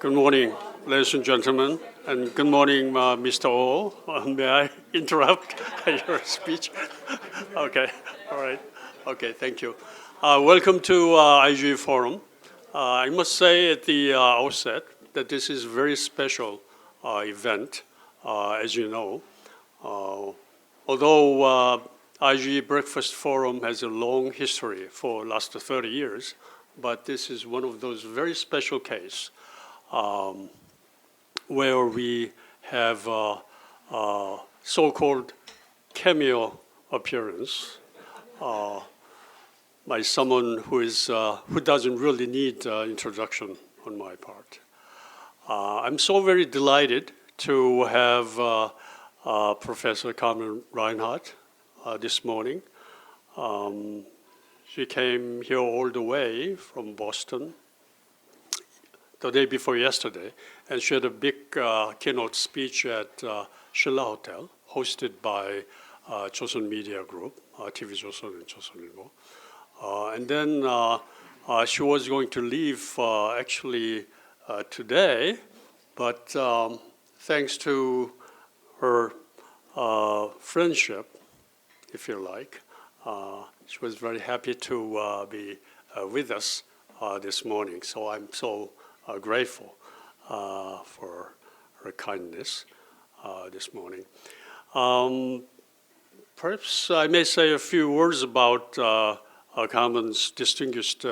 Good morning, ladies and gentlemen, and good morning, Mr. Oh. May I interrupt your speech? Okay, all right. Okay, thank you. Welcome to IGE Forum. I must say at the outset that this is a very special event, as you know. Although IGE Breakfast Forum has a long history for the last 30 years, but this is one of those very special cases where we have so-called cameo appearance by someone who doesn't really need introduction on my part. I'm so very delighted to have Professor Carmen Reinhart this morning. She came here all the way from Boston the day before yesterday, and she had a big keynote speech at Shilla Hotel, hosted by Joseon Media Group, TV Joseon and Joseon Ilbo. And then she was going to leave actually today, but thanks to her friendship, if you like, she was very happy to be with us this morning. So I'm so grateful for her kindness this morning. Perhaps I may say a few words about Carmen's distinguished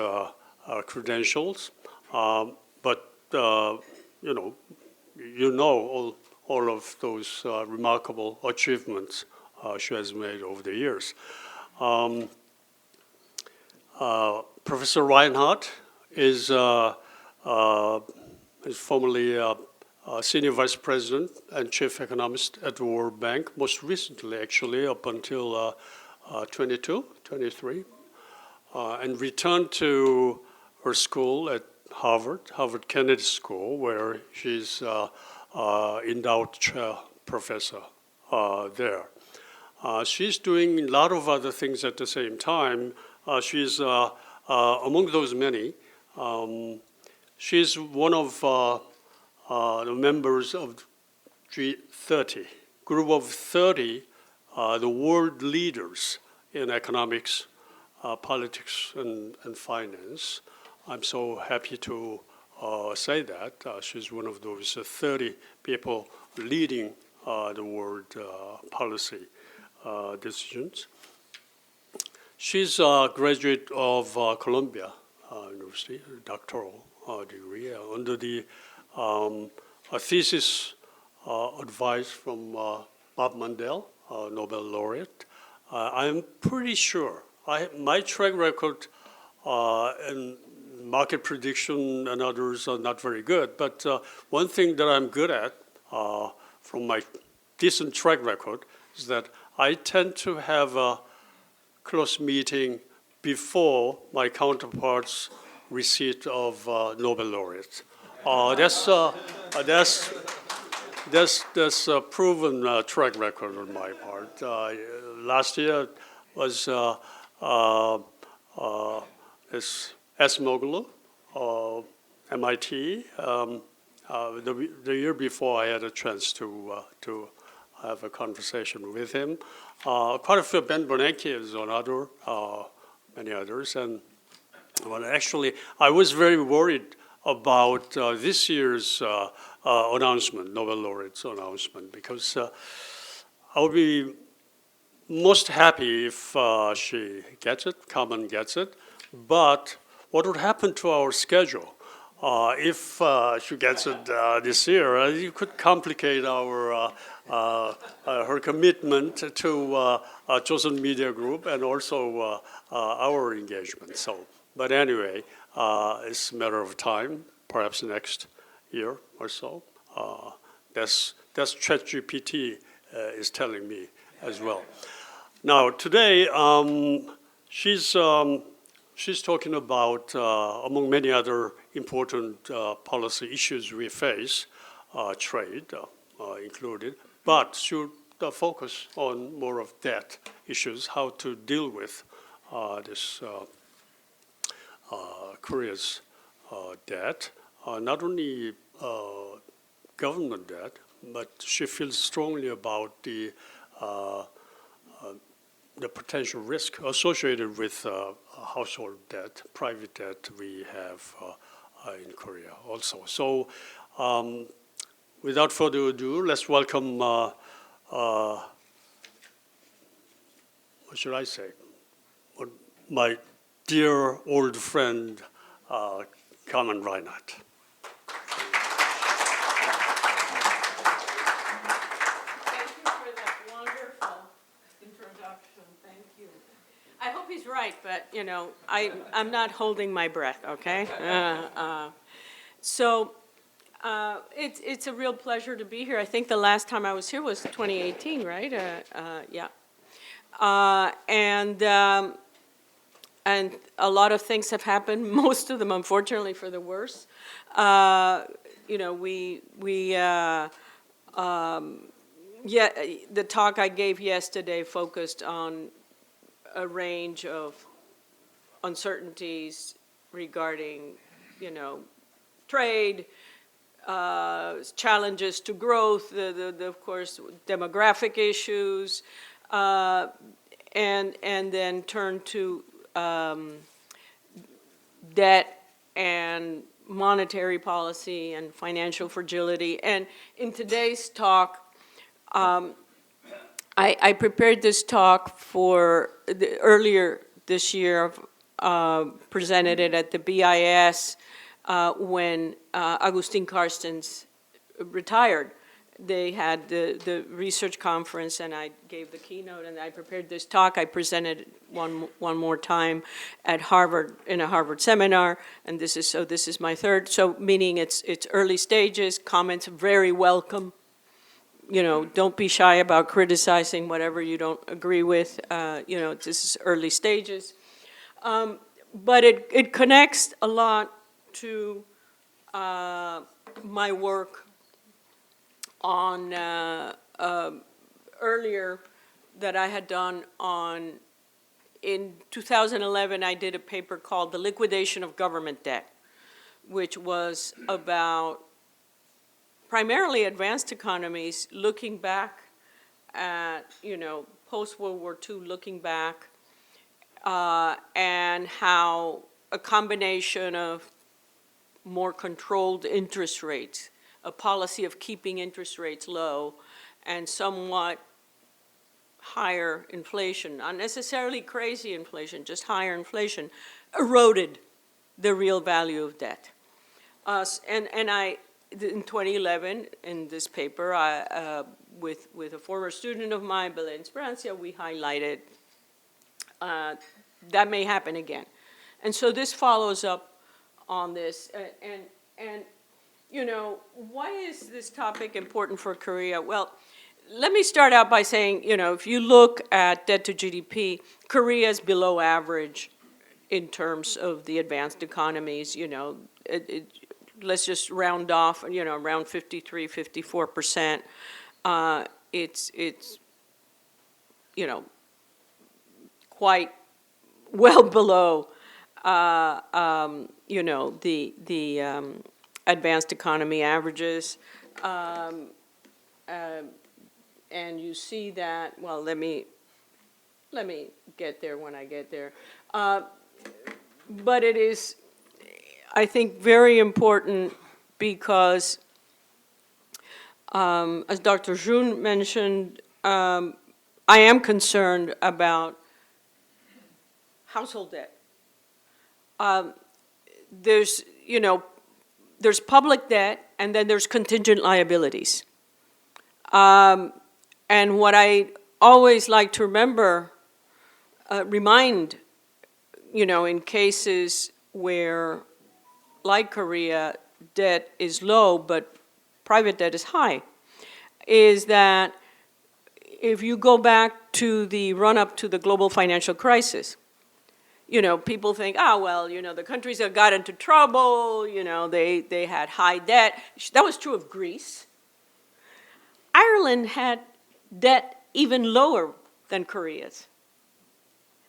credentials, but you know all of those remarkable achievements she has made over the years. Professor Reinhart is formerly Senior Vice President and Chief Economist at the World Bank, most recently actually up until 23, and returned to her school at Harvard Kennedy School, where she's endowed chair professor there. She's doing a lot of other things at the same time. She's among those many. She's one of the members of G30, group of 30, the world leaders in economics, politics, and finance. I'm so happy to say that. She's one of those 30 people leading the world policy decisions. She's a graduate of Columbia University, doctoral degree, under the thesis advice from Bob Mundell, Nobel laureate. I'm pretty sure my track record in market prediction and others are not very good, but one thing that I'm good at from my decent track record is that I tend to have a close meeting before my counterparts' receipt of Nobel laureates. That's a proven track record on my part. Last year was Esmoglu, MIT. The year before, I had a chance to have a conversation with him. Quite a few, Ben Bernanke is another, many others. And well, actually, I was very worried about this year's announcement, Nobel laureates announcement, because I would be most happy if she gets it, Carmen gets it. But what would happen to our schedule? If she gets it this year, it could complicate her commitment to Joseon Media Group and also our engagement. So, but anyway, it's a matter of time, perhaps next year or so. That's ChatGPT is telling me as well. Now today, she's talking about, among many other important policy issues we face, trade included, but should focus on more of debt issues, how to deal with this Korea's debt, not only government debt, but she feels strongly about the potential risk associated with household debt, private debt we have in Korea also. So without further ado, let's welcome, what should I say, my dear old friend, Carmen Reinhart. I hope he's right, but, you know, I'm not holding my breath, okay? It's a real pleasure to be here. I think the last time I was here was 2018, right? Yeah. And a lot of things have happened, most of them, unfortunately, for the worse. You know, yeah, the talk I gave yesterday focused on a range of uncertainties regarding, you know, trade, challenges to growth, of course, demographic issues, and then turn to debt and monetary policy and financial fragility. And in today's talk, I prepared this talk for earlier this year, presented it at the BIS when Agustin Carstens retired. They had the research conference, and I gave the keynote, and I prepared this talk. I presented one more time at Harvard in a Harvard seminar, and this is my third. So meaning it's early stages. Comments very welcome. You know, don't be shy about criticizing whatever you don't agree with. You know, this is early stages. But it connects a lot to my work on earlier that I had done on, in 2011, I did a paper called The Liquidation of Government Debt, which was about primarily advanced economies looking back at, you know, post-World War II, looking back, and how a combination of more controlled interest rates, a policy of keeping interest rates low, and somewhat higher inflation, not necessarily crazy inflation, just higher inflation, eroded the real value of debt. In 2011, in this paper, with a former student of mine, Belén Sprancia, we highlighted that may happen again. And so this follows up on this. And you know, why is this topic important for Korea? Well, let me start out by saying, you know, if you look at debt to GDP, Korea is below average in terms of the advanced economies. You know, let's just round off, you know, around 53, 54%. It's you know, quite well below, you know, the advanced economy averages. And you see that, well, let me get there when I get there. But it is, I think, very important because, as Dr. Jun mentioned, I am concerned about household debt. There's, you know, there's public debt, and then there's contingent liabilities. And what I always like to remind, you know, in cases where, like Korea, debt is low, but private debt is high, is that if you go back to the run-up to the global financial crisis, you know, people think, well, you know, the countries that got into trouble, you know, they had high debt. That was true of Greece. Ireland had debt even lower than Korea's.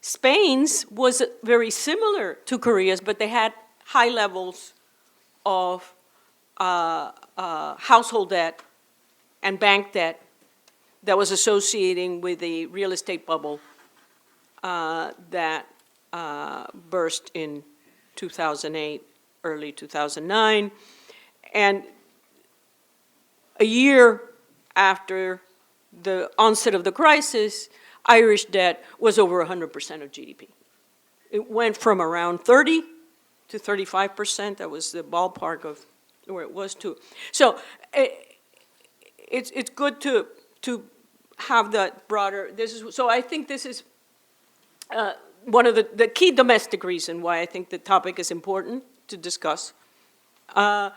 Spain's was very similar to Korea's, but they had high levels of household debt and bank debt that was associating with the real estate bubble that burst in 2008, early 2009. And a year after the onset of the crisis, Irish debt was over 100% of GDP. It went from around 30 to 35%. That was the ballpark of where it was to. So it's good to have that broader. So I think this is one of the key domestic reason why I think the topic is important to discuss. I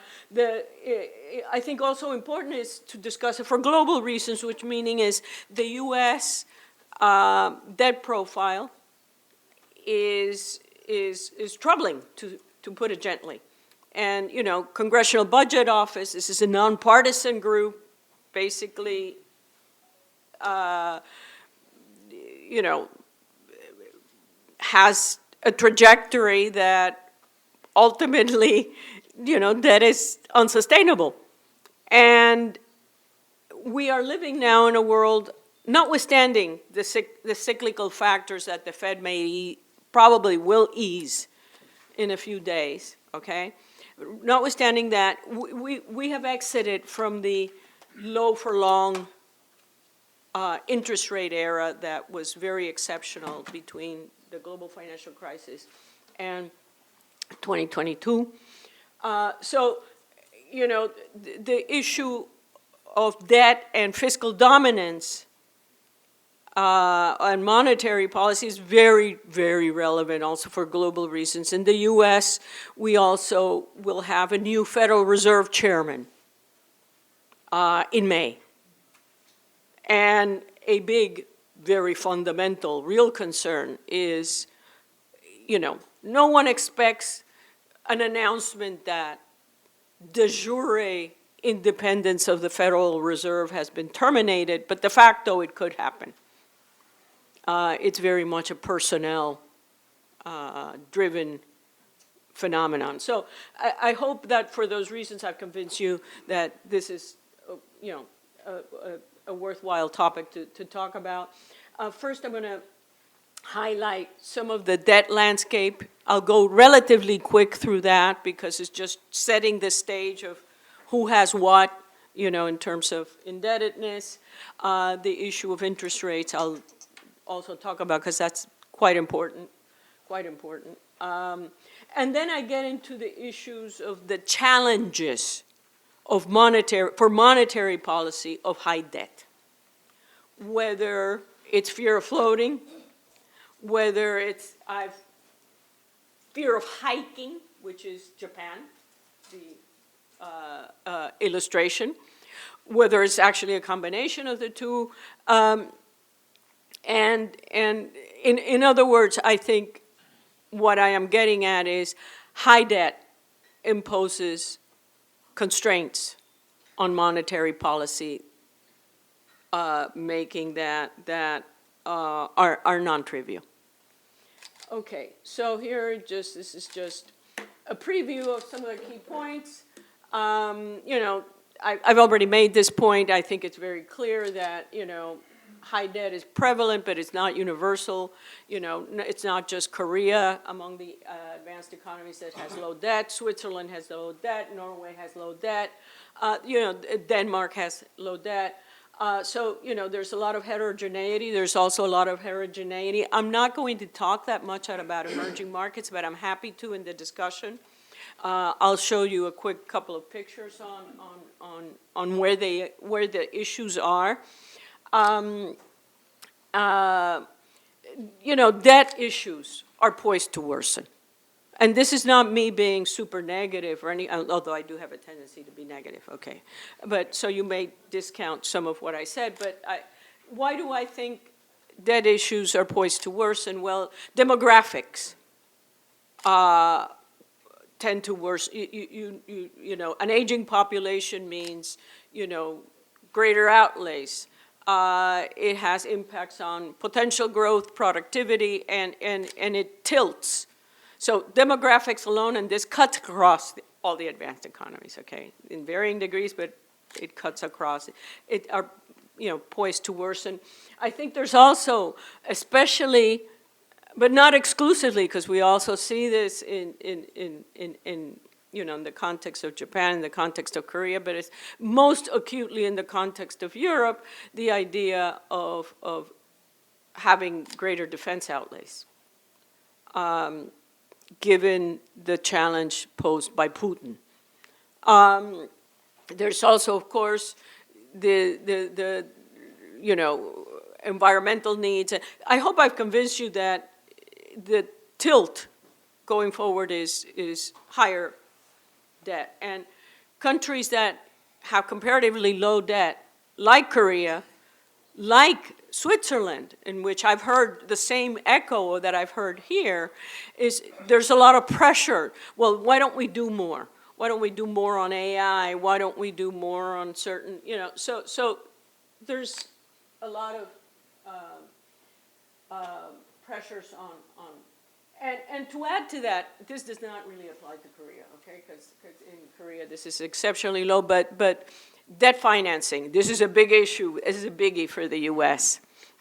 think also important is to discuss it for global reasons, which meaning is the U.S. Debt profile is troubling, to put it gently. And, you know, Congressional Budget Office, this is a nonpartisan group, basically, you know, has a trajectory that ultimately, you know, that is unsustainable. And we are living now in a world, notwithstanding the cyclical factors that the Fed probably will ease in a few days, okay? Notwithstanding that, we have exited from the low for long interest rate era that was very exceptional between the global financial crisis and 2022. So, you know, the issue of debt and fiscal dominance and monetary policy is very, very relevant also for global reasons. In the US, we also will have a new Federal Reserve chairman in May. And a big, very fundamental, real concern is, you know, no one expects an announcement that de jure independence of the Federal Reserve has been terminated, but de facto it could happen. It's very much a personnel-driven phenomenon. So I hope that for those reasons I've convinced you that this is, you know, a worthwhile topic to talk about. First, I'm going to highlight some of the debt landscape. I'll go relatively quick through that because it's just setting the stage of who has what, you know, in terms of indebtedness. The issue of interest rates I'll also talk about because that's quite important, and then I get into the issues of the challenges of monetary policy of high debt, whether it's fear of floating, whether it's fear of hiking, which is Japan, the illustration, whether it's actually a combination of the two. And in other words, I think what I am getting at is high debt imposes constraints on monetary policy, making that are non-trivial. Okay, so here this is just a preview of some of the key points. You know, I've already made this point. I think it's very clear that, you know, high debt is prevalent, but it's not universal. You know, it's not just Korea among the advanced economies that has low debt. Switzerland has low debt. Norway has low debt. You know, Denmark has low debt. So, you know, there's a lot of heterogeneity. There's also a lot of heterogeneity. I'm not going to talk that much about emerging markets, but I'm happy to in the discussion. I'll show you a quick couple of pictures on where the issues are. You know, debt issues are poised to worsen. And this is not me being super negative or any, although I do have a tendency to be negative, okay. But so you may discount some of what I said, but why do I think debt issues are poised to worsen? Well, demographics tend to worsen. You know, an aging population means, you know, greater outlays. It has impacts on potential growth, productivity, and it tilts. So demographics alone, and this cuts across all the advanced economies, okay? In varying degrees, but it cuts across. It are, poised to worsen. I think there's also, especially, but not exclusively, because we also see this in the context of Japan, in the context of Korea, but it's most acutely in the context of Europe, the idea of having greater defense outlays, given the challenge posed by Putin. There's also, of course, the environmental needs. I hope I've convinced you that the tilt going forward is higher debt. And countries that have comparatively low debt, like Korea, like Switzerland, in which I've heard the same echo that I've heard here, is there's a lot of pressure. Well, why don't we do more? Why don't we do more on AI? Why don't we do more on certain, so there's a lot of pressures on, and to add to that, this does not really apply to Korea, okay? Because in Korea this is exceptionally low, but debt financing, this is a big issue. This is a biggie for the U.S.,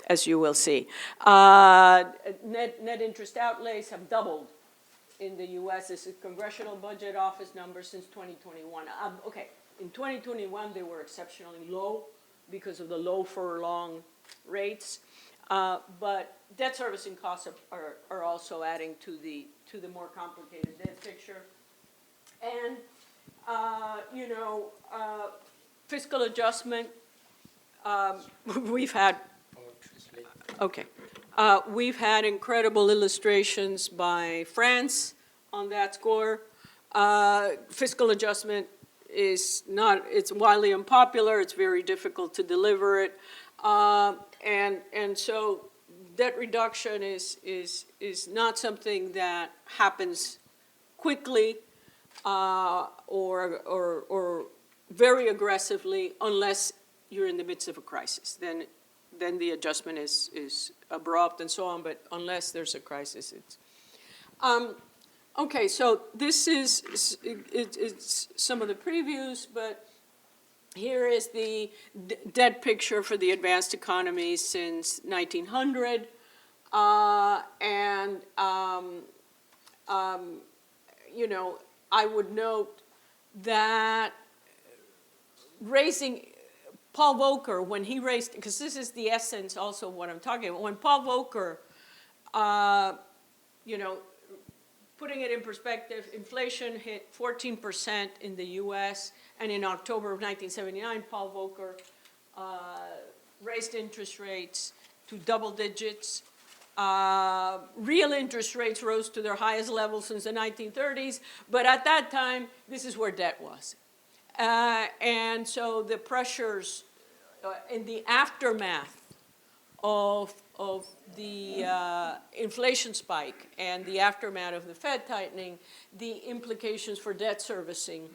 as you will see. Net interest outlays have doubled in the U.S. This is Congressional Budget Office numbers since 2021. Okay, in 2021 they were exceptionally low because of the low for long rates, but debt servicing costs are also adding to the more complicated debt picture, and fiscal adjustment. We've had we've had incredible illustrations by France on that score. Fiscal adjustment is not, it's widely unpopular, it's very difficult to deliver it. And so debt reduction is not something that happens quickly or very aggressively unless you're in the midst of a crisis. Then the adjustment is abrupt and so on, but unless there's a crisis, it's... Okay, so this is it's some of the previews, but here is the debt picture for the advanced economies since 1900. I would note that raising Paul Volcker, when he raised, because this is the essence also of what I'm talking about, when Paul Volcker, putting it in perspective, inflation hit 14% in the US, and in October of 1979, Paul Volcker raised interest rates to double digits. Real interest rates rose to their highest level since the 1930s, but at that time, this is where debt was. And so the pressures in the aftermath of the inflation spike and the aftermath of the Fed tightening, the implications for debt servicing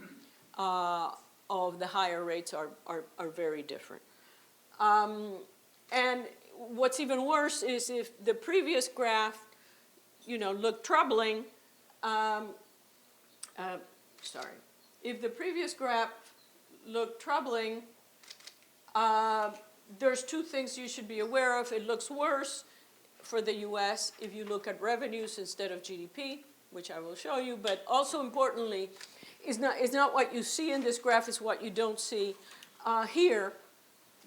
of the higher rates are very different. And what's even worse is if the previous graph, looked troubling, if the previous graph looked troubling, there's two things you should be aware of. It looks worse for the U.S. if you look at revenues instead of GDP, which I will show you, but also importantly, is not what you see in this graph, is what you don't see here.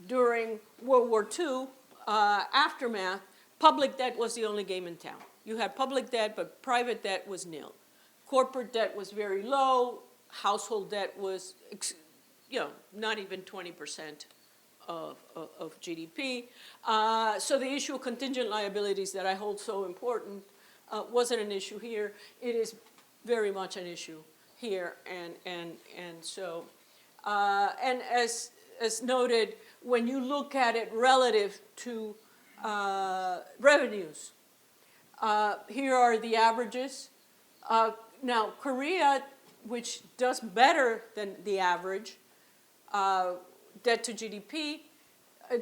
During World War II, aftermath, public debt was the only game in town. You had public debt, but private debt was nil. Corporate debt was very low. Household debt was, not even 20% of GDP. So the issue of contingent liabilities that I hold so important wasn't an issue here. It is very much an issue here, and so as noted, when you look at it relative to revenues, here are the averages. Now, Korea, which does better than the average, debt to GDP,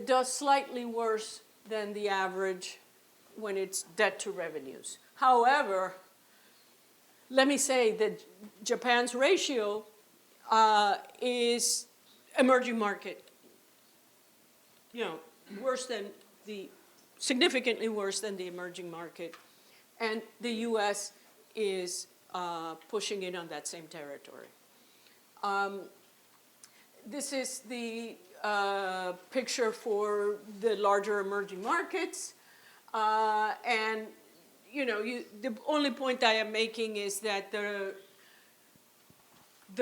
does slightly worse than the average when it's debt to revenues. However, let me say that Japan's ratio is emerging market, significantly worse than the emerging market. And the US is pushing in on that same territory. This is the picture for the larger emerging markets. And the only point I am making is that the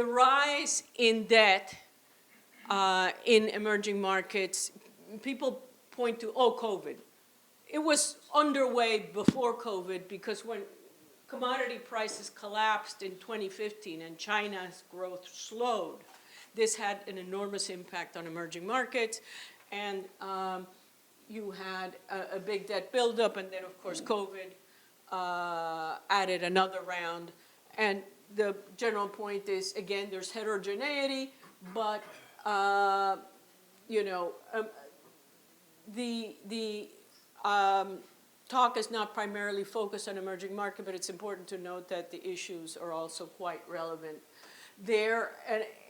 rise in debt in emerging markets, people point to, COVID. It was underway before COVID because when commodity prices collapsed in 2015 and China's growth slowed, this had an enormous impact on emerging markets. And you had a big debt buildup, and then, of course, COVID added another round. And the general point is, again, there's heterogeneity, but the talk is not primarily focused on emerging market, but it's important to note that the issues are also quite relevant there.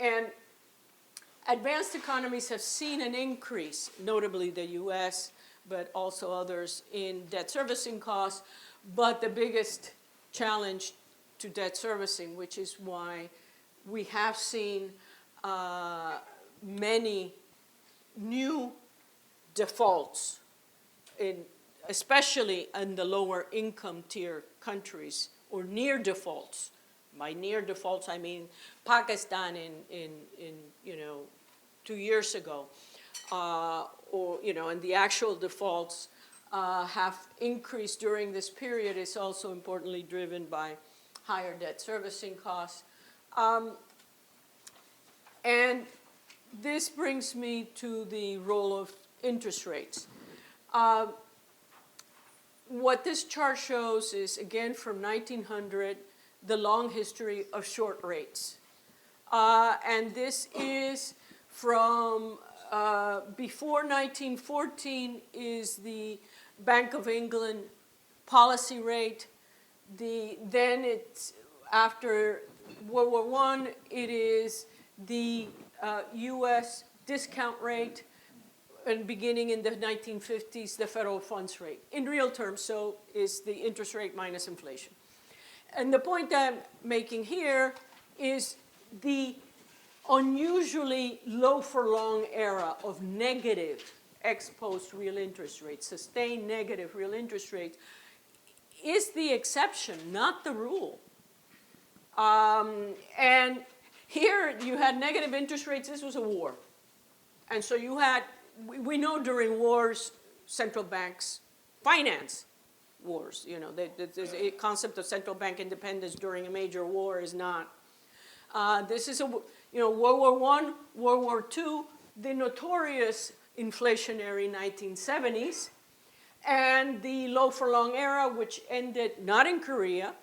And advanced economies have seen an increase, notably the US, but also others, in debt servicing costs. But the biggest challenge to debt servicing, which is why we have seen many new defaults, especially in the lower income tier countries, or near defaults. By near defaults, I mean Pakistan in 2 years ago, and the actual defaults have increased during this period. Is also importantly driven by higher debt servicing costs. And this brings me to the role of interest rates. What this chart shows is, again, from 1900, the long history of short rates. And this is from before 1914 is the Bank of England policy rate. Then it's after World War I, it is the US discount rate, and beginning in the 1950s, the federal funds rate. In real terms, so is the interest rate minus inflation. And the point I'm making here is the unusually low for long era of negative ex-post real interest rates, sustained negative real interest rates, is the exception, not the rule. And here you had negative interest rates. This was a war. And so you had, we know during wars, central banks finance wars. The concept of central bank independence during a major war is not. This is World War I, World War II, the notorious inflationary 1970s, and the low for long era, which ended not in Korea,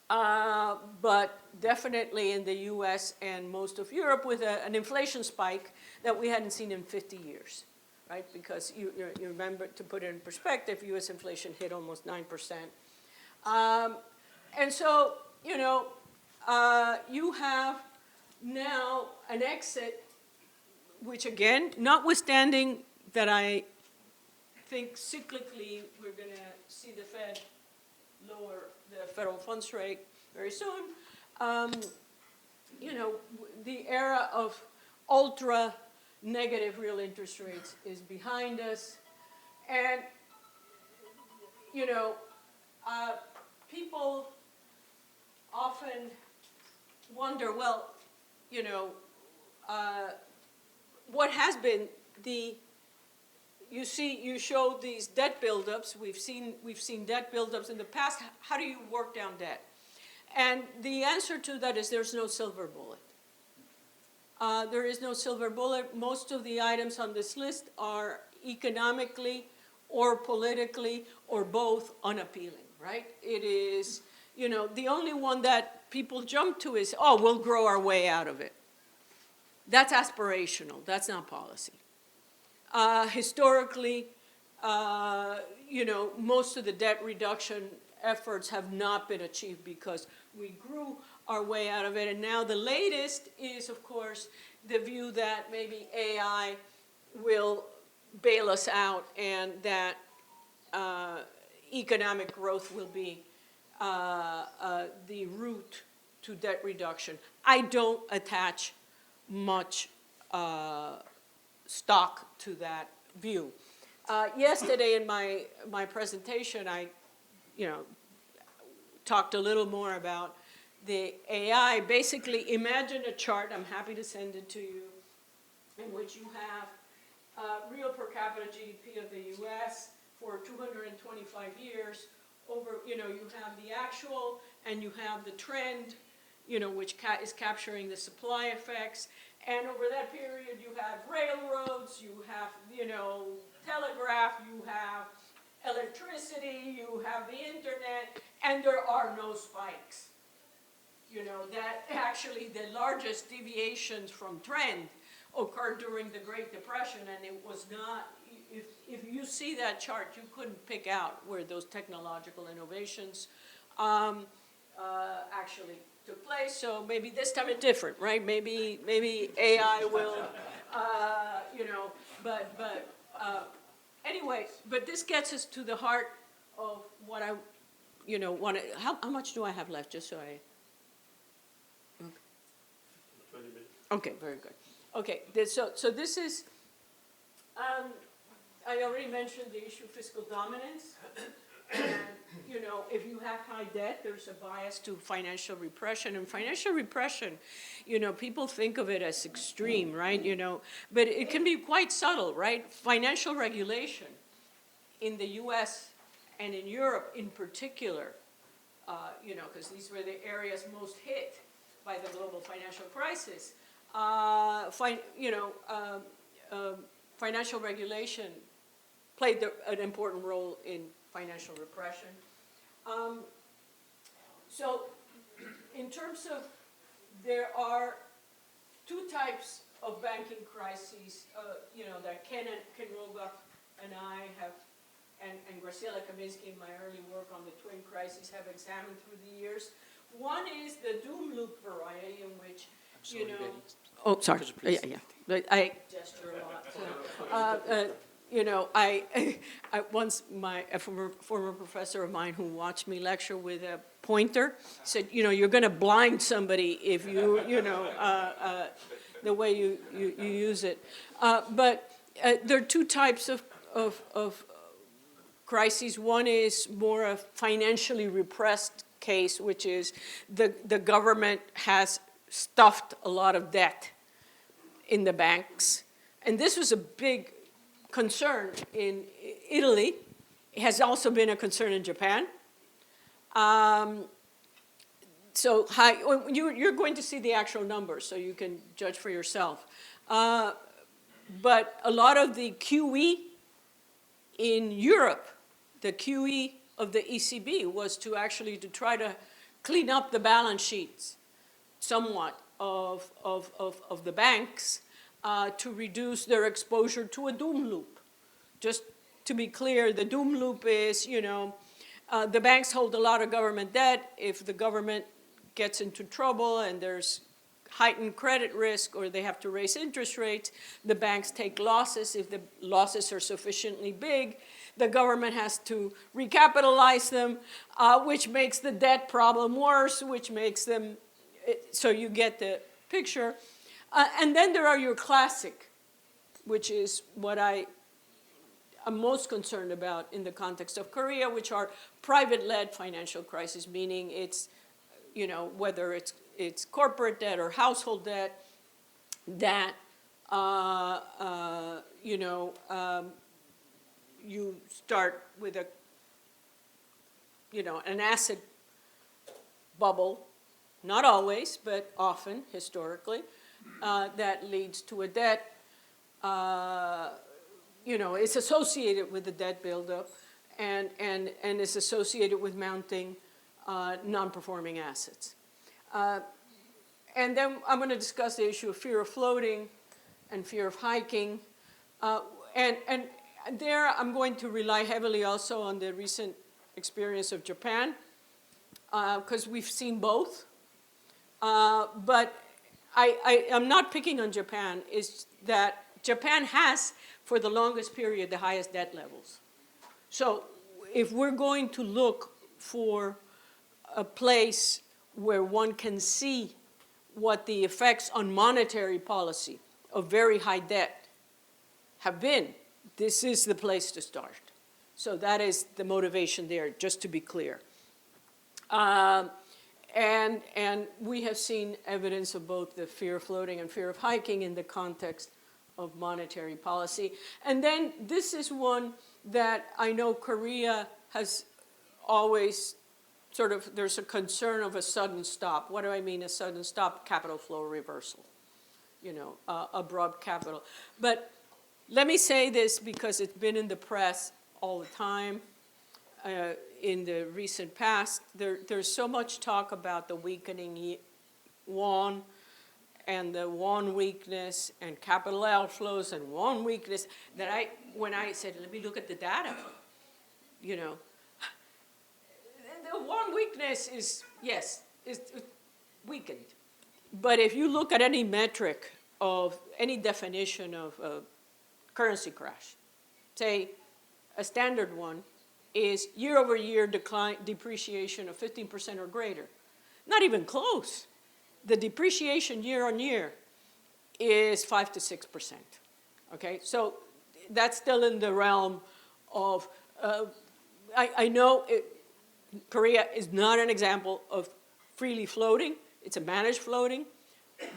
but definitely in the US and most of Europe with an inflation spike that we hadn't seen in 50 years, right? Because you remember, to put it in perspective, US inflation hit almost 9%. And so, you have now an exit, which again, notwithstanding that I think cyclically we're going to see the Fed lower the federal funds rate very soon, the era of ultra negative real interest rates is behind us. And, people often wonder, well, what has been you showed these debt buildups. We've seen debt buildups in the past. How do you work down debt? And the answer to that is there's no silver bullet. There is no silver bullet. Most of the items on this list are economically or politically or both unappealing, right? It is, the only one that people jump to is, we'll grow our way out of it. That's aspirational. That's not policy. Historically, most of the debt reduction efforts have not been achieved because we grew our way out of it. And now the latest is, of course, the view that maybe AI will bail us out and that economic growth will be the route to debt reduction. I don't attach much stock to that view. Yesterday in my presentation, I talked a little more about the AI. Basically, imagine a chart, I'm happy to send it to you, in which you have real per capita GDP of the US for 225 years. Over, you have the actual and you have the trend, which is capturing the supply effects. And over that period, you have railroads, you have, telegraph, you have electricity, you have the internet, and there are no spikes. That actually the largest deviations from trend occurred during the Great Depression, and it was not, if you see that chart, you couldn't pick out where those technological innovations actually took place. So maybe this time it's different, right? Maybe AI will, anyway, but this gets us to the heart of what I, want to, how much do I have left, just so I? 20 minutes. Okay, very good. Okay, so this is, I already mentioned the issue of fiscal dominance. And, if you have high debt, there's a bias to financial repression. And financial repression, people think of it as extreme, right? But it can be quite subtle, right? Financial regulation in the US and in Europe in particular, because these were the areas most hit by the global financial crisis. Financial regulation played an important role in financial repression. So in terms of, there are two types of banking crises, that Ken Rogoff and I have, and Graciela Kaminsky in my early work on the twin crises have examined through the years. One is the doom loop variety in which, oh, sorry, yeah. I gesture a lot. I once a former professor of mine who watched me lecture with a pointer said, you're going to blind somebody if you, the way you use it. But there are two types of crises. One is more a financially repressed case, which is the government has stuffed a lot of debt in the banks. And this was a big concern in Italy. It has also been a concern in Japan. So you're going to see the actual numbers, so you can judge for yourself. But a lot of the QE in Europe, the QE of the ECB was to try to clean up the balance sheets somewhat of the banks to reduce their exposure to a doom loop. Just to be clear, the doom loop is, the banks hold a lot of government debt. If the government gets into trouble and there's heightened credit risk or they have to raise interest rates, the banks take losses. If the losses are sufficiently big, the government has to recapitalize them, which makes the debt problem worse, which makes them, so you get the picture. And then there are your classic, which is what I'm most concerned about in the context of Korea, which are private-led financial crises, meaning it's, whether it's corporate debt or household debt, that, you start with an asset bubble, not always, but often, historically, that leads to a debt, it's associated with the debt buildup and is associated with mounting non-performing assets. And then I'm going to discuss the issue of fear of floating and fear of hiking. And there I'm going to rely heavily also on the recent experience of Japan, because we've seen both. But I'm not picking on Japan, is that Japan has, for the longest period, the highest debt levels. So if we're going to look for a place where one can see what the effects on monetary policy of very high debt have been, this is the place to start. So that is the motivation there, just to be clear. And we have seen evidence of both the fear of floating and fear of hiking in the context of monetary policy. And then this is one that I know Korea has always sort of, there's a concern of a sudden stop. What do I mean a sudden stop? Capital flow reversal, abrupt capital. But let me say this because it's been in the press all the time. In the recent past, there's so much talk about the weakening won and the won weakness and capital outflows and won weakness that when I said, let me look at the data, the won weakness is, yes, is weakened. But if you look at any metric of any definition of a currency crash, say a standard one, is year-over-year depreciation of 15% or greater. Not even close. The depreciation year-on-year is 5 to 6%. Okay, so that's still in the realm of, I know Korea is not an example of freely floating. It's a managed floating,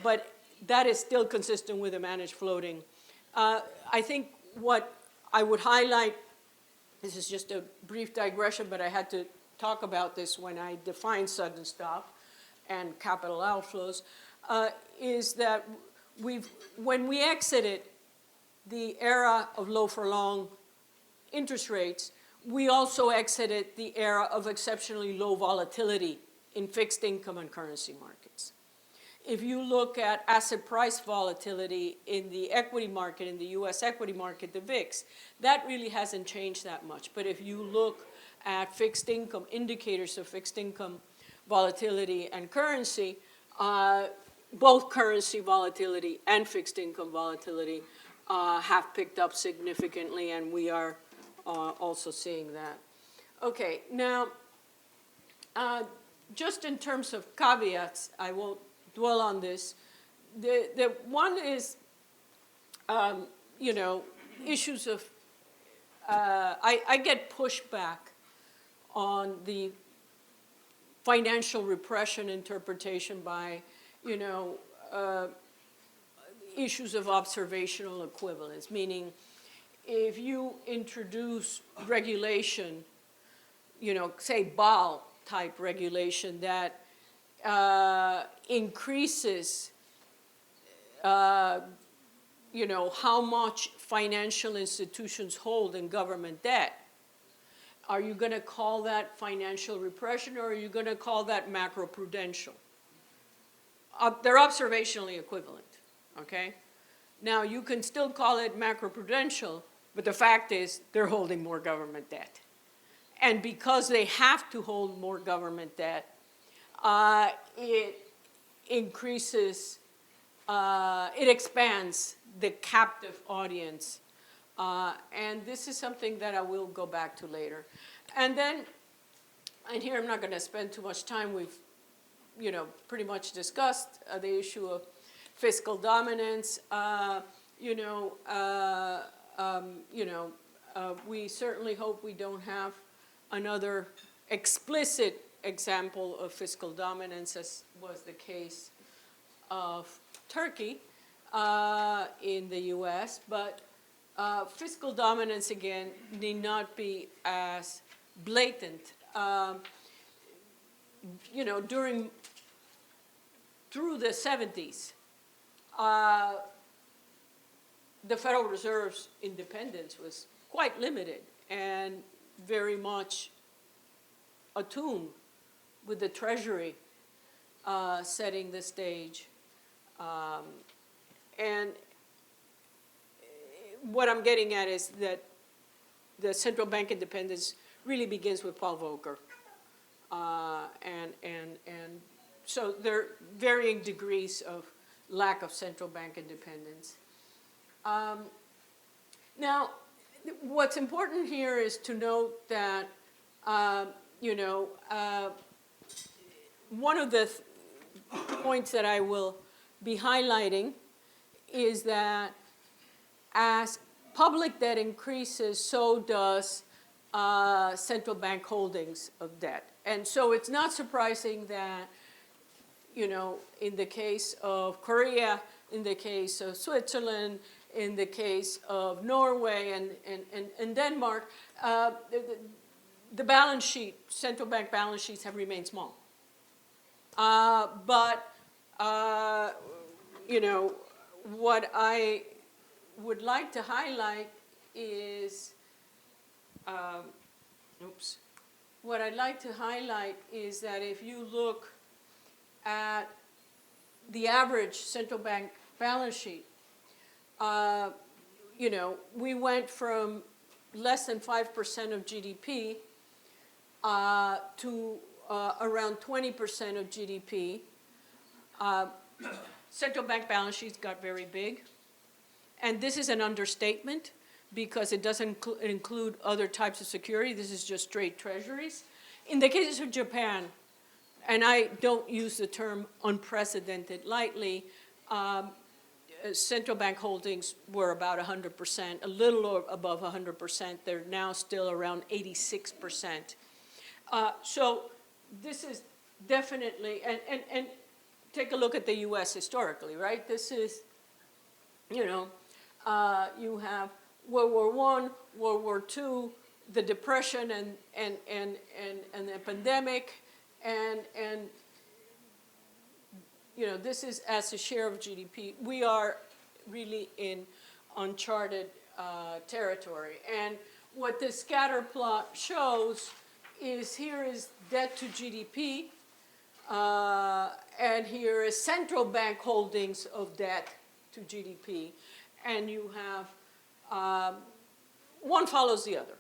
but that is still consistent with a managed floating. I think what I would highlight, this is just a brief digression, but I had to talk about this when I defined sudden stop and capital outflows, is that when we exited the era of low for long interest rates, we also exited the era of exceptionally low volatility in fixed income and currency markets. If you look at asset price volatility in the equity market, in the US equity market, the VIX, that really hasn't changed that much. But if you look at fixed income, indicators of fixed income volatility and currency, both currency volatility and fixed income volatility have picked up significantly, and we are also seeing that. Okay, now, just in terms of caveats, I won't dwell on this. The one is, issues of, I get pushback on the financial repression interpretation by, issues of observational equivalence, meaning if you introduce regulation, say Basel type regulation that increases, how much financial institutions hold in government debt. Are you going to call that financial repression, or are you going to call that macroprudential? They're observationally equivalent, okay? Now, you can still call it macroprudential, but the fact is they're holding more government debt. And because they have to hold more government debt, it increases, it expands the captive audience. And this is something that I will go back to later. And then, and here I'm not going to spend too much time, we've pretty much discussed the issue of fiscal dominance. We certainly hope we don't have another explicit example of fiscal dominance, as was the case of Turkey in the US, but fiscal dominance, again, need not be as blatant. Through the 70s, the Federal Reserve's independence was quite limited and very much attuned with the Treasury setting the stage. And what I'm getting at is that the central bank independence really begins with Paul Volcker. And so there are varying degrees of lack of central bank independence. Now, what's important here is to note that, one of the points that I will be highlighting is that as public debt increases, so does central bank holdings of debt. And so it's not surprising that, in the case of Korea, in the case of Switzerland, in the case of Norway and Denmark, the balance sheet, central bank balance sheets have remained small. But what I would like to highlight is, what I'd like to highlight is that if you look at the average central bank balance sheet, we went from less than 5% of GDP to around 20% of GDP. Central bank balance sheets got very big. And this is an understatement because it doesn't include other types of security. This is just straight treasuries. In the case of Japan, and I don't use the term unprecedented lightly, central bank holdings were about 100%, a little above 100%. They're now still around 86%. So this is definitely, and take a look at the US historically, right? This is, you have World War I, World War II, the Depression and the pandemic, and this is as a share of GDP. We are really in uncharted territory. And what this scatter plot shows is here is debt to GDP, and here is central bank holdings of debt to GDP. And you have, one follows the other.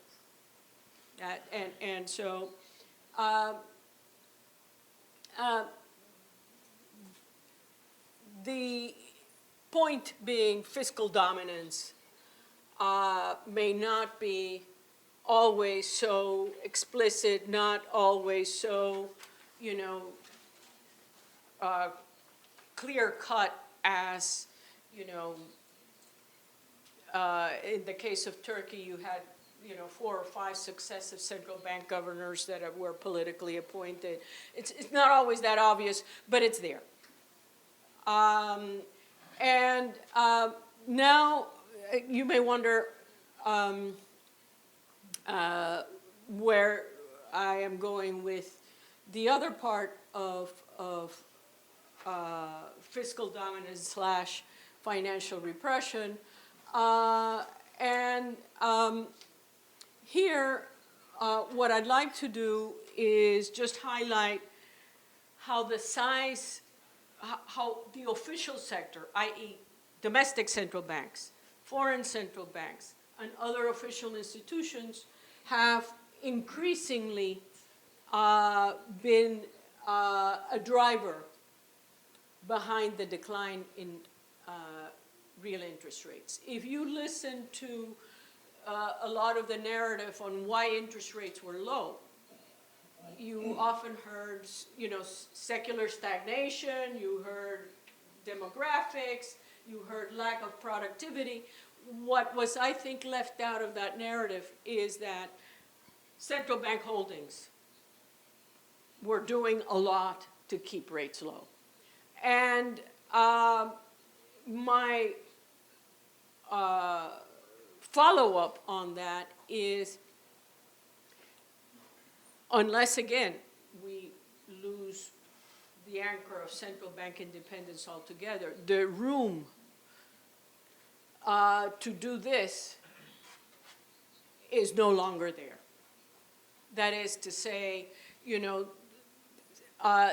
And so, the point being fiscal dominance may not be always so explicit, not always so, clear cut as, in the case of Turkey, you had, 4 or 5 successive central bank governors that were politically appointed. It's not always that obvious, but it's there. Now you may wonder where I am going with the other part of fiscal dominance / financial repression. Here, what I'd like to do is just highlight how the size, how the official sector, i.e. domestic central banks, foreign central banks, and other official institutions have increasingly been a driver behind the decline in real interest rates. If you listen to a lot of the narrative on why interest rates were low, you often heard, secular stagnation, you heard demographics, you heard lack of productivity. What was, I think, left out of that narrative is that central bank holdings were doing a lot to keep rates low. And my follow-up on that is, unless, again, we lose the anchor of central bank independence altogether, the room to do this is no longer there. That is to say,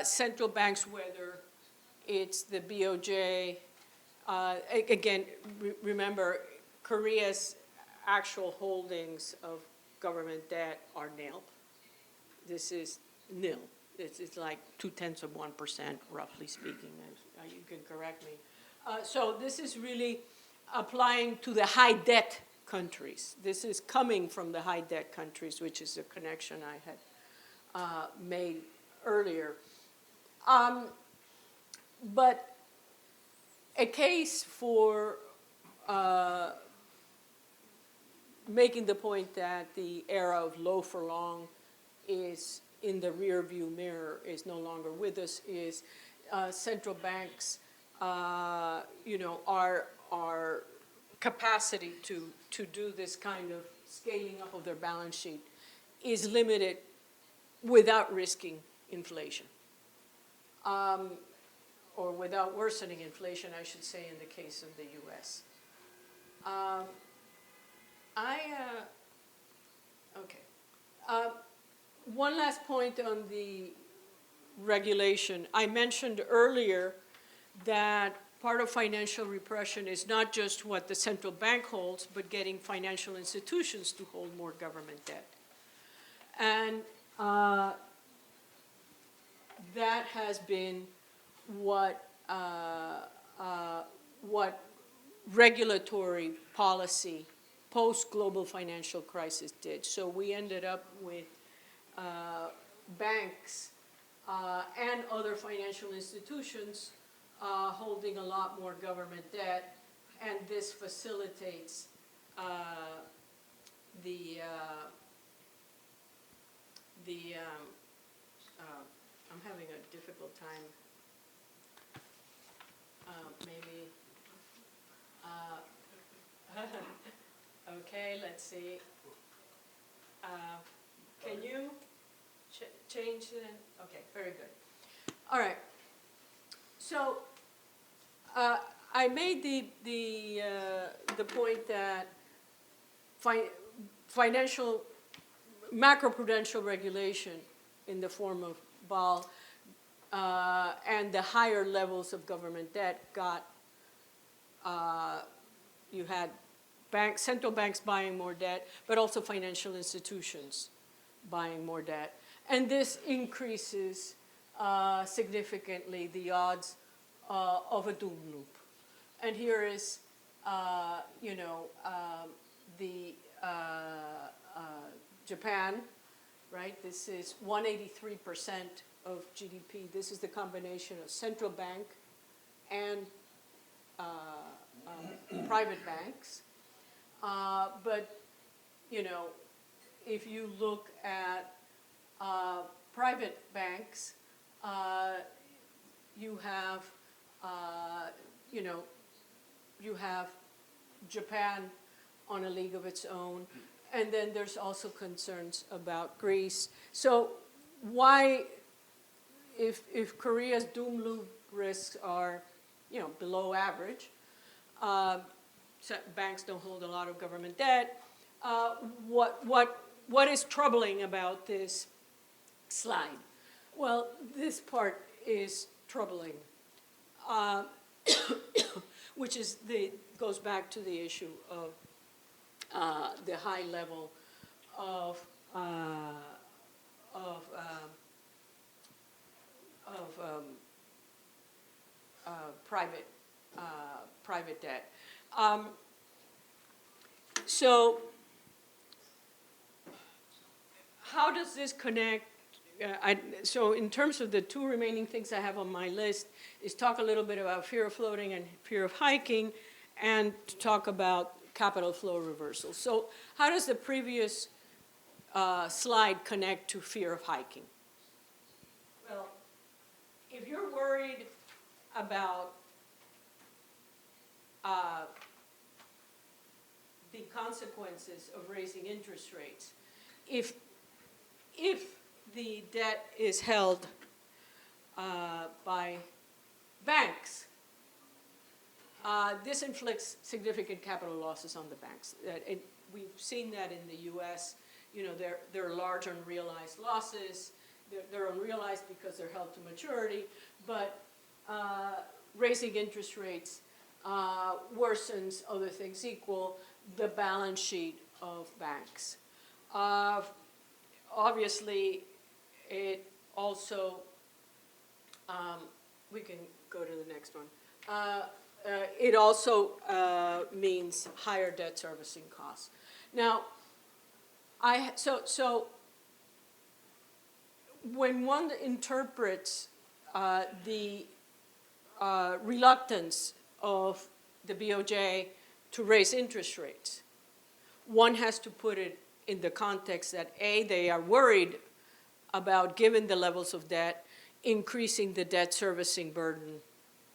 central banks, whether it's the BOJ, again, remember, Korea's actual holdings of government debt are nil. This is nil. It's like 0.2%, roughly speaking. You can correct me. So this is really applying to the high debt countries. This is coming from the high debt countries, which is a connection I had made earlier. But a case for making the point that the era of low for long is in the rear view mirror, is no longer with us, is central banks, our capacity to do this kind of scaling up of their balance sheet is limited without risking inflation. Or without worsening inflation, I should say, in the case of the US. One last point on the regulation. I mentioned earlier that part of financial repression is not just what the central bank holds, but getting financial institutions to hold more government debt. And that has been what regulatory policy post-global financial crisis did. So we ended up with banks and other financial institutions holding a lot more government debt, and this facilitates I'm having a difficult time. Maybe. Okay, let's see. Can you change it? Okay, very good. All right. So I made the point that financial macroprudential regulation in the form of BAL and the higher levels of government debt got, you had central banks buying more debt, but also financial institutions buying more debt. And this increases significantly the odds of a doom loop. And here is, Japan, right? This is 183% of GDP. This is the combination of central bank and private banks. But, if you look at private banks, you have Japan on a league of its own, and then there's also concerns about Greece. So why, if Korea's doom loop risks are, below average, banks don't hold a lot of government debt, what is troubling about this slide? Well, this part is troubling, which is goes back to the issue of the high level of private debt. So how does this connect? So in terms of the two remaining things I have on my list is talk a little bit about fear of floating and fear of hiking, and to talk about capital flow reversal. So how does the previous slide connect to fear of hiking? Well, if you're worried about the consequences of raising interest rates, if the debt is held by banks, this inflicts significant capital losses on the banks. We've seen that in the U.S. There are large unrealized losses. They're unrealized because they're held to maturity, but raising interest rates worsens, other things equal, the balance sheet of banks. Obviously, it also, we can go to the next one. It also means higher debt servicing costs. Now, so when one interprets the reluctance of the BOJ to raise interest rates, one has to put it in the context that A, they are worried about, given the levels of debt, increasing the debt servicing burden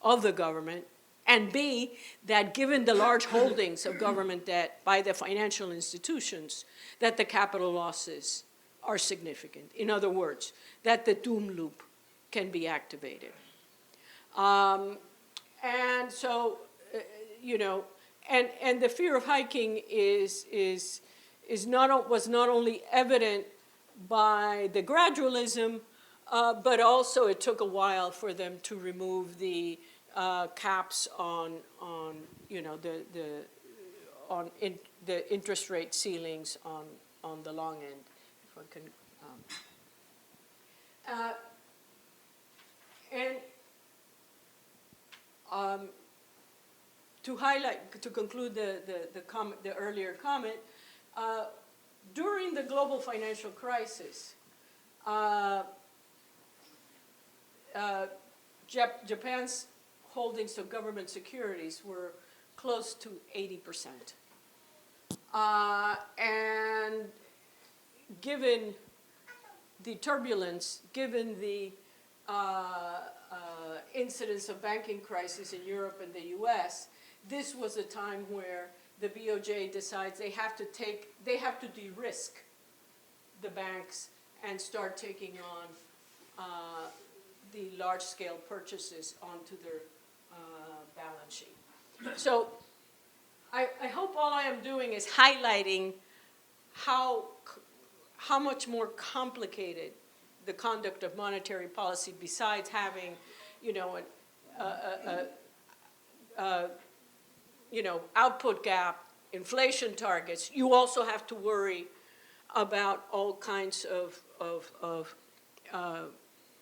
of the government, and B, that given the large holdings of government debt by the financial institutions, that the capital losses are significant. In other words, that the doom loop can be activated. And so, you know, and the fear of hiking was not only evident by the gradualism, but also it took a while for them to remove the caps on you know the interest rate ceilings on the long end. If one can, to highlight, to conclude the earlier comment, during the global financial crisis, Japan's holdings of government securities were close to 80%. And given the turbulence, given the incidence of banking crisis in Europe and the US, this was a time where the BOJ decides they have to de-risk the banks and start taking on the large-scale purchases onto their balance sheet. So I hope all I am doing is highlighting how much more complicated the conduct of monetary policy, besides having, you know, output gap, inflation targets. You also have to worry about all kinds of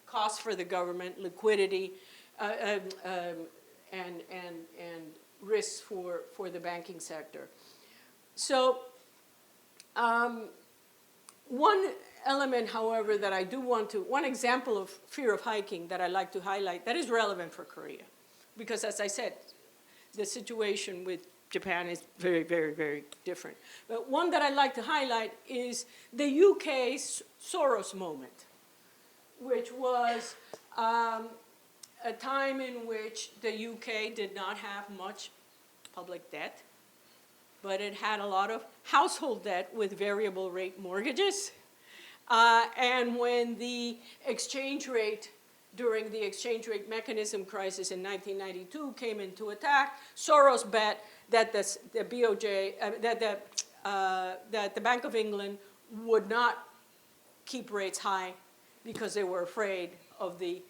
costs for the government, liquidity, and risks for the banking sector. So one element, however, that I do want to, one example of fear of hiking that I'd like to highlight that is relevant for Korea. Because as I said, the situation with Japan is very, very, very different. But one that I'd like to highlight is the UK's Soros moment, which was a time in which the UK did not have much public debt, but it had a lot of household debt with variable rate mortgages. And when the exchange rate, during the exchange rate mechanism crisis in 1992 came into attack, Soros bet that the BOJ, that the Bank of England would not keep rates high because they were afraid of the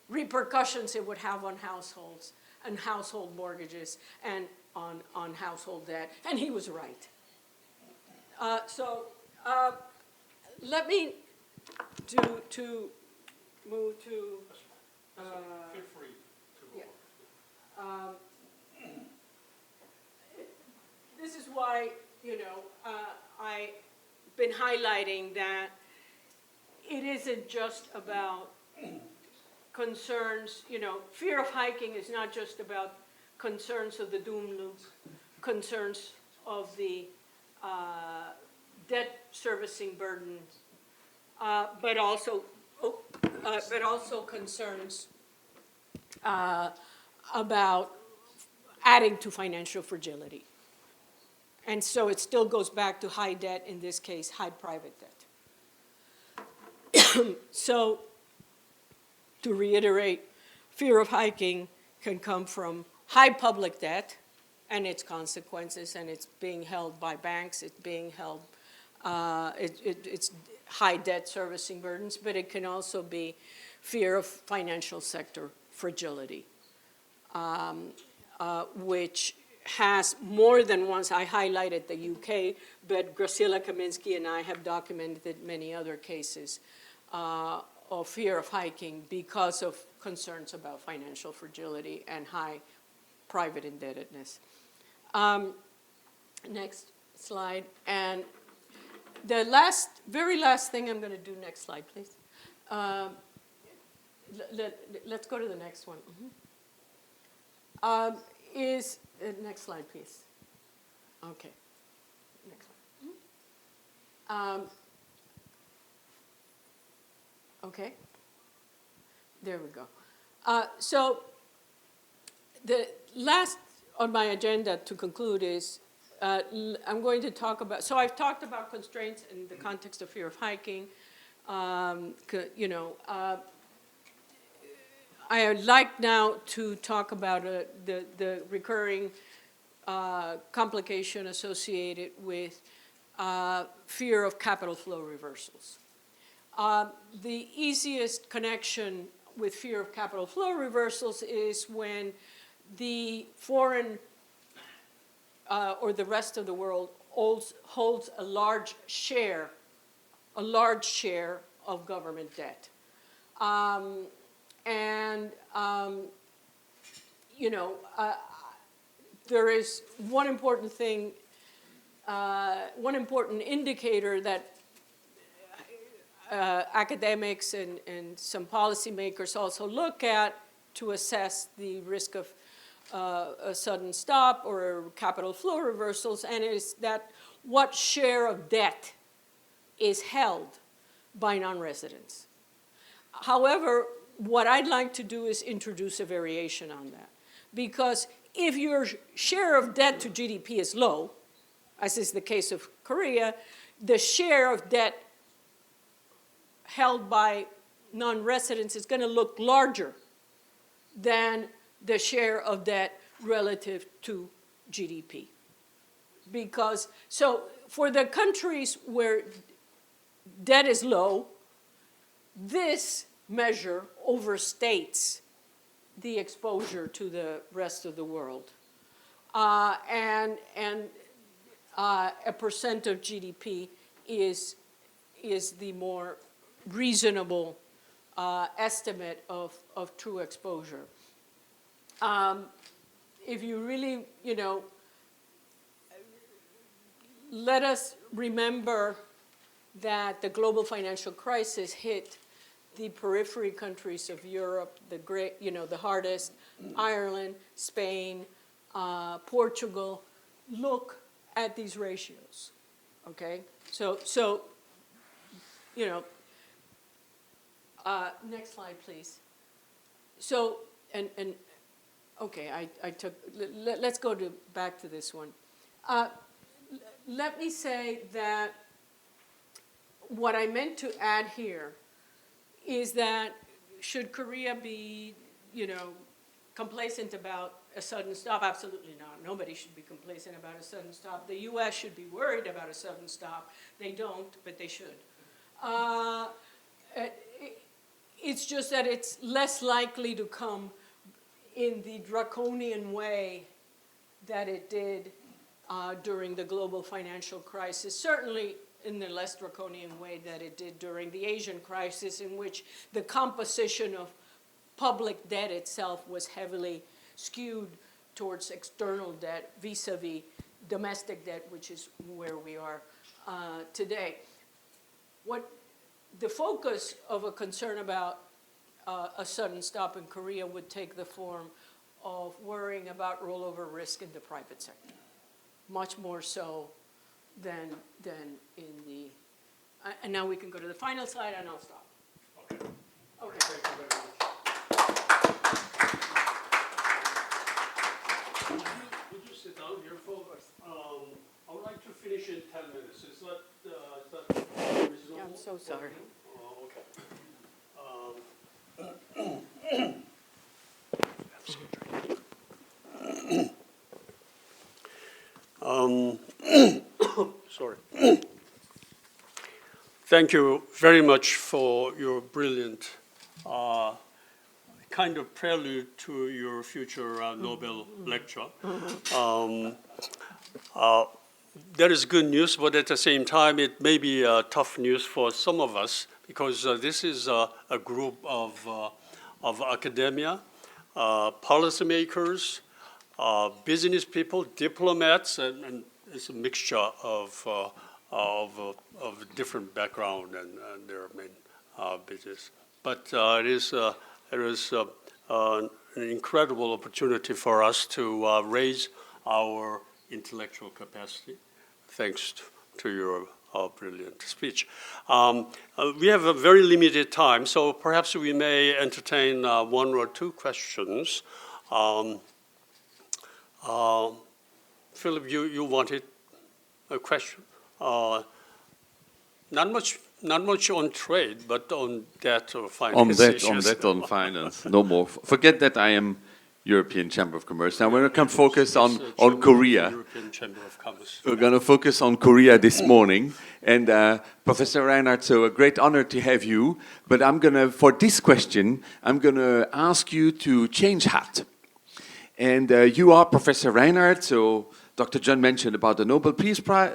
repercussions it would have on households and household mortgages and on household debt. And he was right. Let me move to. Feel free to. Yeah. This is why, you know, I've been highlighting that it isn't just about concerns, you know, fear of hiking is not just about concerns of the doom loop, concerns of the debt servicing burdens, but also concerns about adding to financial fragility. And so it still goes back to high debt, in this case, high private debt. So, to reiterate, fear of hiking can come from high public debt and its consequences, and it's being held by banks, it's being held, it's high debt servicing burdens, but it can also be fear of financial sector fragility, which has more than once, I highlighted the UK, but Graciela Kaminsky and I have documented many other cases of fear of hiking because of concerns about financial fragility and high private indebtedness. Next slide. And the very last thing I'm going to do, next slide, please. Let's go to the next one. Next slide, please. Okay. Next one. Okay. There we go. So the last on my agenda to conclude is I'm going to talk about, so I've talked about constraints in the context of fear of hiking. I would like now to talk about the recurring complication associated with fear of capital flow reversals. The easiest connection with fear of capital flow reversals is when the foreign or the rest of the world holds a large share of government debt. There is one important thing, one important indicator that academics and some policymakers also look at to assess the risk of a sudden stop or capital flow reversals, and is that what share of debt is held by non-residents. However, what I'd like to do is introduce a variation on that. Because if your share of debt to GDP is low, as is the case of Korea, the share of debt held by non-residents is going to look larger than the share of debt relative to GDP. Because, so for the countries where debt is low, this measure overstates the exposure to the rest of the world. And a percent of GDP is the more reasonable estimate of true exposure. If you really, let us remember that the global financial crisis hit the periphery countries of Europe, the hardest, Ireland, Spain, Portugal. Look at these ratios, okay? So next slide, please. So, okay, let's go back to this one. Let me say that what I meant to add here is that should Korea be, complacent about a sudden stop? Absolutely not. Nobody should be complacent about a sudden stop. The U.S. should be worried about a sudden stop. They don't, but they should. It's just that it's less likely to come in the draconian way that it did during the global financial crisis. Certainly in the less draconian way that it did during the Asian crisis, in which the composition of public debt itself was heavily skewed towards external debt vis-a-vis domestic debt, which is where we are today. What the focus of a concern about a sudden stop in Korea would take the form of worrying about rollover risk in the private sector, much more so than in the, and now we can go to the final slide and I'll stop. Okay. Okay. Thank you very much. Would you sit down here, folks? I would like to finish in 10 minutes. Is that reasonable? Yeah, I'm so sorry. Sorry. Thank you very much for your brilliant kind of prelude to your future Nobel lecture. That is good news, but at the same time, it may be tough news for some of us because this is a group of academia, policymakers, business people, diplomats, and it's a mixture of different background and their main business. But it is an incredible opportunity for us to raise our intellectual capacity, thanks to your brilliant speech. We have a very limited time, so perhaps we may entertain one or two questions. Philip, you wanted a question? Not much on trade, but on debt or finance. On finance. No more. Forget that I am European Chamber of Commerce. Now we're going to focus on Korea. European Chamber of Commerce. We're going to focus on Korea this morning. And Professor Reinhart, so a great honor to have you. But for this question, I'm going to ask you to change hat. And you are Professor Reinhart, so Dr. John mentioned about the Nobel Peace Prize,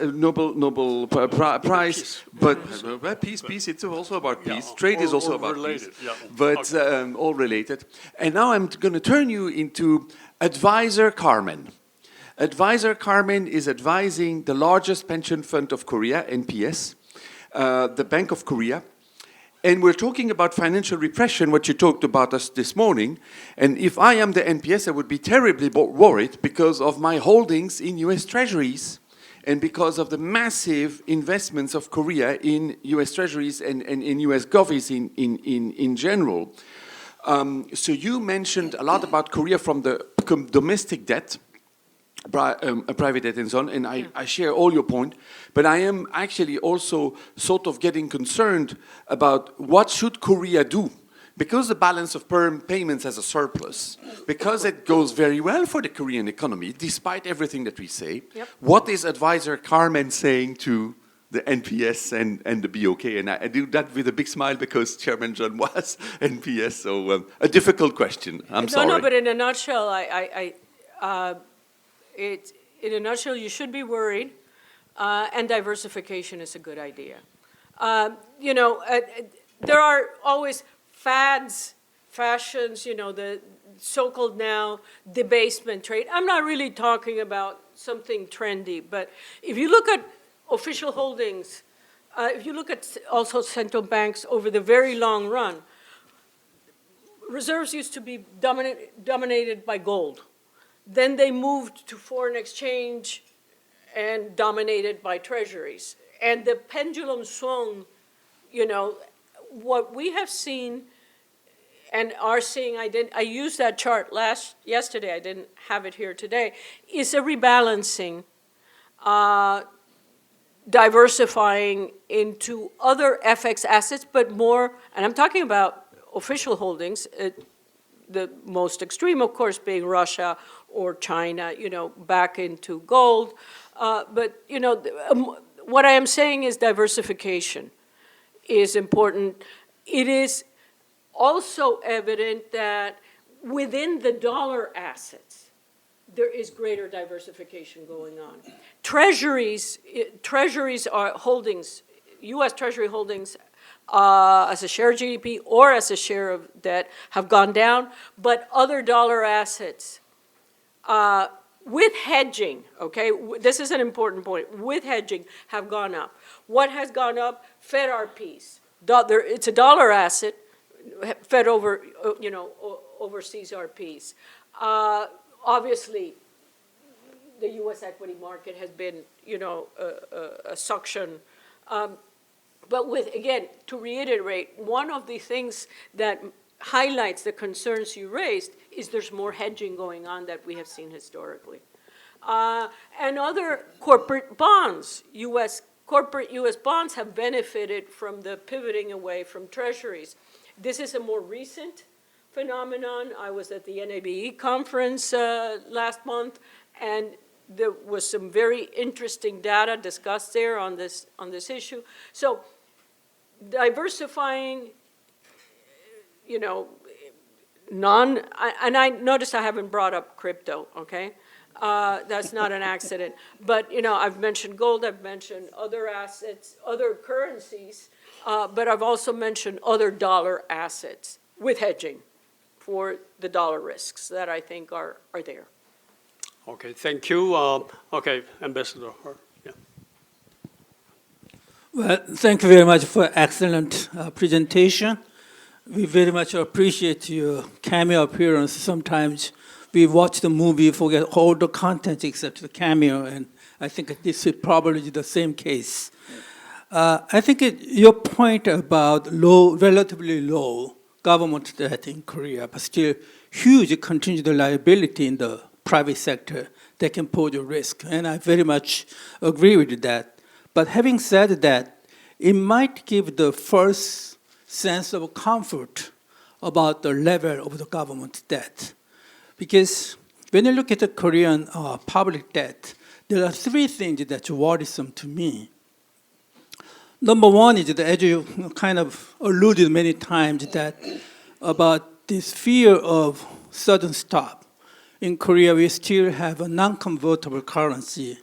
but peace, it's also about peace. Trade is also about related, peace, yeah. but all related. And now I'm going to turn you into Advisor Carmen. Advisor Carmen is advising the largest pension fund of Korea, NPS, the Bank of Korea. And we're talking about financial repression, what you talked about us this morning. And if I am the NPS, I would be terribly worried because of my holdings in US Treasuries and because of the massive investments of Korea in US Treasuries and in US govies in general. So you mentioned a lot about Korea from the domestic debt, private debt and so on, and I share all your point, but I am actually also sort of getting concerned about what should Korea do, because the balance of payments has a surplus, because it goes very well for the Korean economy, despite everything that we say. Yep. What is Advisor Carmen saying to the NPS and the BOK? And I do that with a big smile because Chairman John was NPS, so a difficult question. I'm sorry. No, but in a nutshell, in a nutshell, you should be worried, and diversification is a good idea. There are always fads, fashions, the so-called now debasement trade. I'm not really talking about something trendy, but if you look at official holdings, if you look at also central banks over the very long run, reserves used to be dominated by gold. Then they moved to foreign exchange and dominated by treasuries. And the pendulum swung, what we have seen and are seeing, I used that chart yesterday, I didn't have it here today, is a rebalancing, diversifying into other FX assets, but more, and I'm talking about official holdings, the most extreme, of course, being Russia or China, back into gold. But, what I am saying is diversification is important. It is also evident that within the dollar assets, there is greater diversification going on. Treasuries are holdings, U.S. Treasury holdings as a share of GDP or as a share of debt have gone down, but other dollar assets with hedging, okay, this is an important point, with hedging have gone up. What has gone up? Fed RPs. It's a dollar asset, fed over, overseas RPs. Obviously, the U.S. equity market has been, a suction. But again, to reiterate, one of the things that highlights the concerns you raised is there's more hedging going on that we have seen historically. And other corporate bonds, corporate U.S. bonds have benefited from the pivoting away from treasuries. This is a more recent phenomenon. I was at the NABE conference last month, and there was some very interesting data discussed there on this issue. So diversifying, and I noticed I haven't brought up crypto, okay? That's not an accident. But, I've mentioned gold, I've mentioned other assets, other currencies, but I've also mentioned other dollar assets with hedging for the dollar risks that I think are there. Okay, thank you. Okay, Ambassador. Yeah. Well, thank you very much for excellent presentation. We very much appreciate your cameo appearance. Sometimes we watch the movie, forget all the content except the cameo, and I think this is probably the same case. I think your point about relatively low government debt in Korea, but still huge contingent liability in the private sector that can pose a risk, and I very much agree with that. But having said that, it might give the first sense of comfort about the level of the government debt. Because when you look at the Korean public debt, there are three things that are worrisome to me. Number one is that, as you kind of alluded many times, that about this fear of sudden stop. In Korea, we still have a non-convertible currency.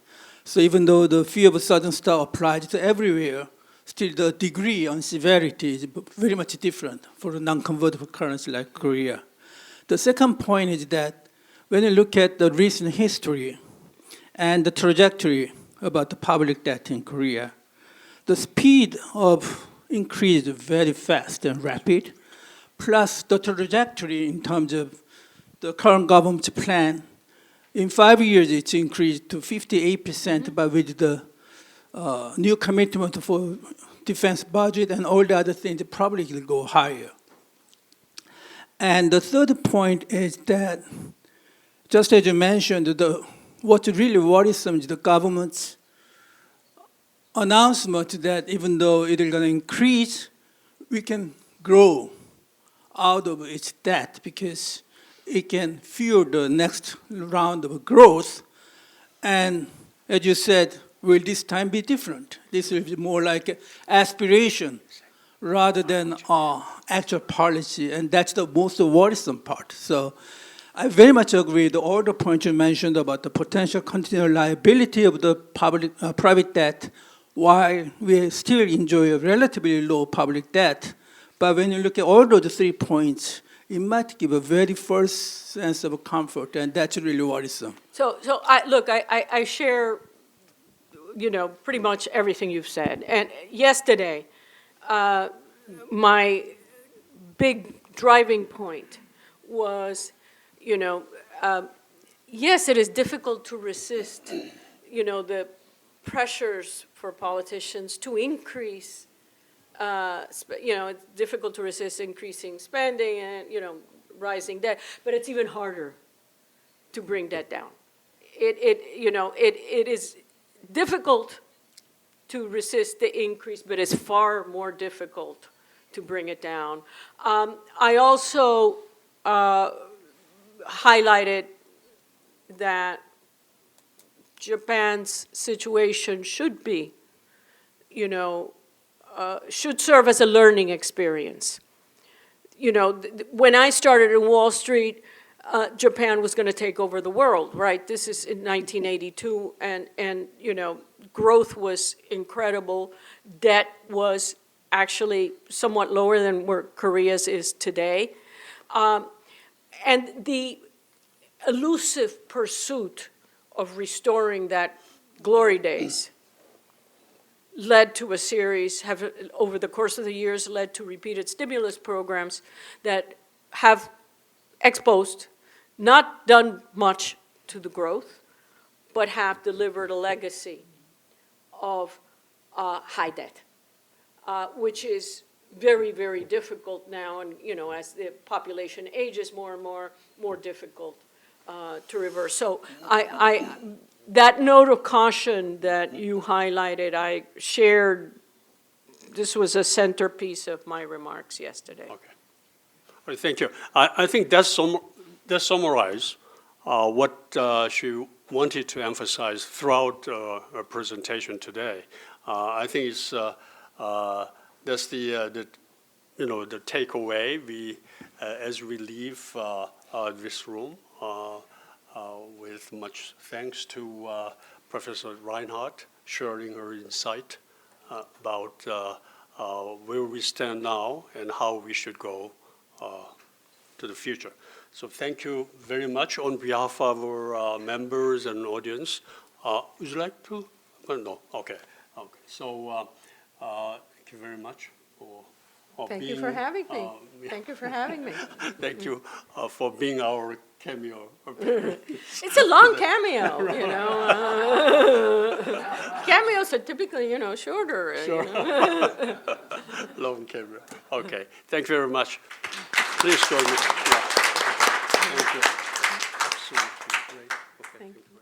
So even though the fear of sudden stop applies to everywhere, still the degree on severity is very much different for a non-convertible currency like Korea. The second point is that when you look at the recent history and the trajectory about the public debt in Korea, the speed of increase is very fast and rapid, plus the trajectory in terms of the current government's plan. In 5 years, it's increased to 58%, but with the new commitment for defense budget and all the other things, it probably will go higher. And the third point is that, just as you mentioned, what's really worrisome is the government's announcement that even though it is going to increase, we can grow out of its debt because it can fuel the next round of growth. And as you said, will this time be different? This will be more like aspiration rather than actual policy, and that's the most worrisome part. So I very much agree with all the points you mentioned about the potential continual liability of the private debt, while we still enjoy a relatively low public debt. But when you look at all those 3 points, it might give a very first sense of comfort, and that's really worrisome. So I share, pretty much everything you've said. And yesterday, my big driving point was, yes, it is difficult to resist, the pressures for politicians to increase. It's difficult to resist increasing spending and, rising debt, but it's even harder to bring debt down. It is difficult to resist the increase, but it's far more difficult to bring it down. I also highlighted that Japan's situation should be, should serve as a learning experience. When I started in Wall Street, Japan was going to take over the world, right? This is in 1982, and growth was incredible. Debt was actually somewhat lower than where Korea's is today. And the elusive pursuit of restoring that glory days led to a series, over the course of the years, led to repeated stimulus programs that have exposed, not done much to the growth, but have delivered a legacy of high debt, which is very, very difficult now, and as the population ages more and more difficult to reverse. So that note of caution that you highlighted, I shared. This was a centerpiece of my remarks yesterday. Okay. All right, thank you. I think that summarizes what she wanted to emphasize throughout her presentation today. I think it's that's the the takeaway as we leave this room, with much thanks to Professor Reinhart sharing her insight about where we stand now and how we should go to the future. So thank you very much on behalf of our members and audience. Would you like to? No. Okay. So thank you very much for Thank you being, for having me. Thank you for having me. Thank you for being our cameo. It's a long cameo, you know. Cameos are typically, shorter. Sure. Long camera. Okay. Thank you very much. Please join me. Yeah. Thank you. Absolutely great. Okay. Thank you.